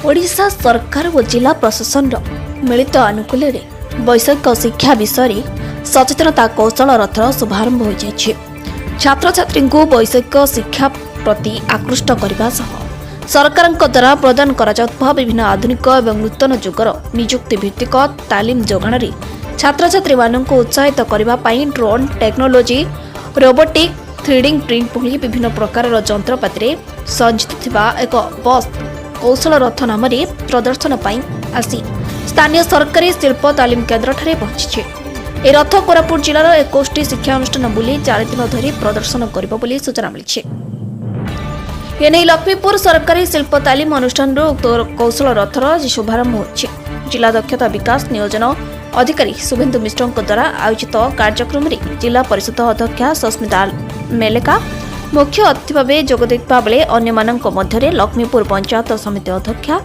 ओडिशा सरकार और जिला प्रशासन मिलित आनुकूल्य वैषयिक शिक्षा विषय सचेतनता कौशल रथर शुभारंभ हो जाइए। छात्र छात्री को वैषयिक शिक्षा प्रति आकृष्ट करने सरकार द्वारा प्रदान करा विभिन्न आधुनिक और नूतन जुगर निजुक्ति भित्तिक तालीम जोगाण छात्र छात्री मानक उत्साहित करने drone technology robotic 3D print भली विभिन्न प्रकार जंत्रपाति सज्जित थिबा एक बस कौशल रथ नाम प्रदर्शन आसी स्थानीय सरकारी शिल्प तालीम केन्द्र ठारे पहुंची। ए रथ कोरापुट जिलार 21 शिक्षा अनुष्ठान बुली 4 दिन धरी प्रदर्शन करिबो बोली सूचना मिली। एने लक्ष्मीपुर सरकारी शिल्प तालीम अनुष्ठान कौशल रथर शुभारंभ होछि। जिला दक्षता विकास नियोजन अधिकारी शुभेन्दु मिश्र द्वारा आयोजित कार्यक्रम में जिला परिषद अध्यक्षा सस्मिता मेलेका मुख्य अतिथि भाव जोगदेवा बेले अन्य मध्य लक्ष्मीपुर पंचायत समिति अध्यक्षा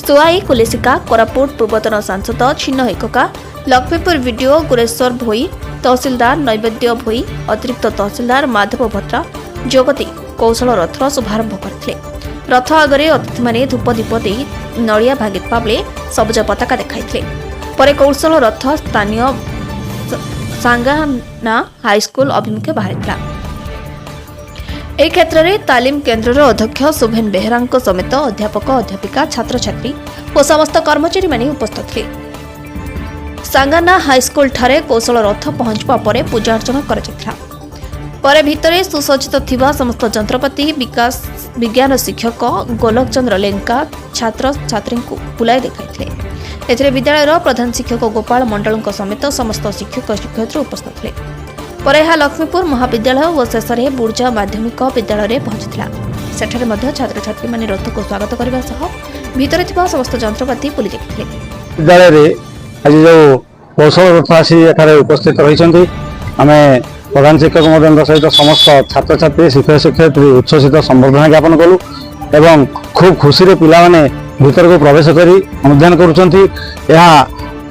सुआई कुलेसिका कोरापुट पूर्वतन सांसद छिन्न हेकका लक्ष्मीपुर वीडियो गुरेश्वर भोई तहसीलदार नैवेद्य भोई अतिरिक्त तहसीलदार माधव भट्टा जोगदी कौशल रथर शुभारंभ करते। रथ आगे अतिथि मैंने धूप दीप दे नड़िया भांगिता बेले सबुज पताका देखाई पर कौशल रथ स्थानीय सांगाना हाईस्कूल अभिमुखे बाहरी। एक क्षेत्र में तालीम केन्द्र अध्यक्ष शुभेन बेहरा समेत अध्यापक अध्यापिका छात्र छात्री और समस्त कर्मचारी माने उपस्थित थे। सांगाना हाईस्कूल ठारे कौशल रथ पहुंचवा पर पूजा अर्चना पर भितरे सुसज्जित थिबा समस्त जंत्रपाति विकास विज्ञान शिक्षक गोलक चंद्र लेंका छात्र छात्री को बुलाई देखाई। एथिरे विद्यालयर प्रधान शिक्षक गोपाल मंडल समेत समस्त शिक्षक शिक्षयित्री उपस्थित थे। पर यह लक्ष्मीपुर महाविद्यालय और शेष में बुर्जा माध्यमिक विद्यालय पहुंचीला। सेठारे मध्य छात्र छात्री माने रथ को स्वागत करने सह भितर थिबा समस्त जंत्रपाति बुली देखिले। विद्यालय रे आज जो कौशल रथ आसी एठारे उपस्थित रहिसंती आमे प्रधान शिक्षक महोदय सहित समस्त छात्र छात्री शिक्षक शिक्षयित्री उच्छ्वसित संबर्धना ज्ञापन कलु एवं खूब खुशी रे पिला माने भीतर को प्रवेश करी अनुध्यान करुछंती। यह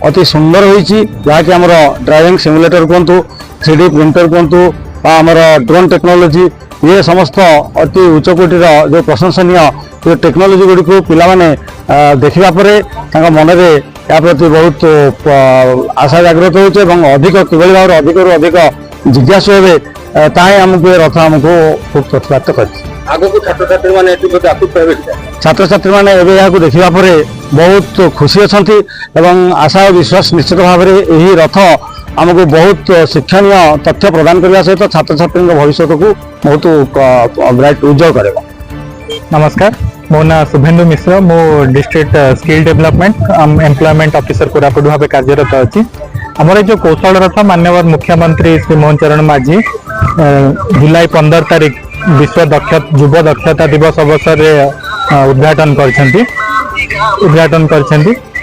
अति सुंदर होईची जहाँकि आमर ड्राइविंग सिमुलेटर कहतु 3D प्रिंटर कहतु आमर ड्रोन टेक्नोलोजी ये समस्त अति उच्चकोटीर जो प्रशंसनीय जो टेक्नोलोजी गुड़ी को पिला माने देखिबा परे तांका मन रे या प्रति बहुत आशा जागृत होचे एवं अधिक किभली भाव अधिक रु अधिक जिज्ञासु हेबे ताहे हमको रथ हमको खूब प्रतिपादित करछि। आगो को छात्र छात्री माने एति प्रति आकुत हेबे छात्र छात्री माने एबे याकू देखिबा परे बहुत खुशी अछंती एवं आशा और विश्वास निश्चित भाव में यही रथ आमको बहुत शिक्षणीय तथ्य प्रदान करने सहित छात्र छात्री भविष्य को बहुत ब्राइट उज्जवल करेगा। नमस्कार, मो ना शुभेन्दु मिश्र, मो district skill development employment officer Koraput भाव कार्यरत अच्छी। आमर जो कौशल रथ माननीय मुख्यमंत्री श्री मोहन चरण माझी जुलाई 15 तारीख विश्व युव दक्षता दिवस अवसर उद्घाटन करछंती।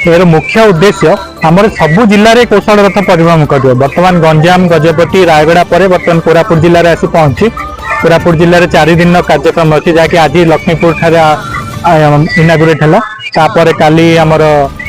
एर मुख्य उद्देश्य आमर सबु जिले में कौशल रथ परिभ्रमण कर बर्तमान गंजाम गजपति रायगड़ा पर बर्तमान कोरापुट जिले में आसी पहुंची। कोरापुट जिले में 4 दिन कार्यक्रम अच्छी जहाँकि आज लक्ष्मीपुर ठारे इनागुरेट है। तापर काली आमर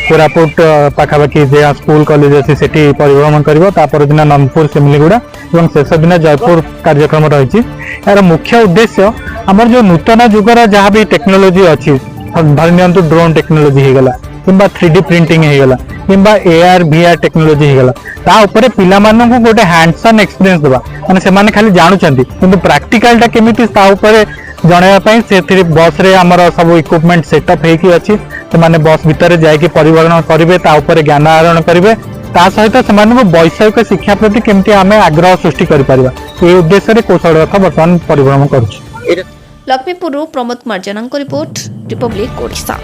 कोरापुट पाखापाखि जहाँ स्कूल कॉलेज अच्छी से परिभ्रमण कर दिन नंदपुर सिमलीगुड़ा और शेष दिन जयपुर कार्यक्रम रही। यार मुख्य उद्देश्य आमर जो नूतन जुगर जहाँ भी टेक्नोलोजी अच्छी धरी नियंतु ड्रोन टेक्नोलोजी होगला किंबा 3D प्रिंटिंग होगला किंबा AR VR टेक्नोलोजी होगला ता ऊपर पिला मानन को गोटे हैंड्स ऑन एक्सपीरियंस देबा माने से माने खाली जानुचंती किंतु प्रैक्टिकल ता केमिति ता ऊपर जणेवा पई से बस रे हमर सब इक्विपमेंट सेटअप हेकी अछि से माने बस भीतर जाय के परिवहन करिवे ता ऊपर ज्ञान आहरण करिवे ता सहित से माने वैषयिक शिक्षा प्रति केमिति आमे आग्रह सृष्टि करि परिबा ए उद्देश्य रे कौशल रथ वर्तमान परिभ्रमण करूछि। लक्ष्मीपुर प्रमोद कुमार जनक रिपोर्ट रिपब्लिक ओडिशा।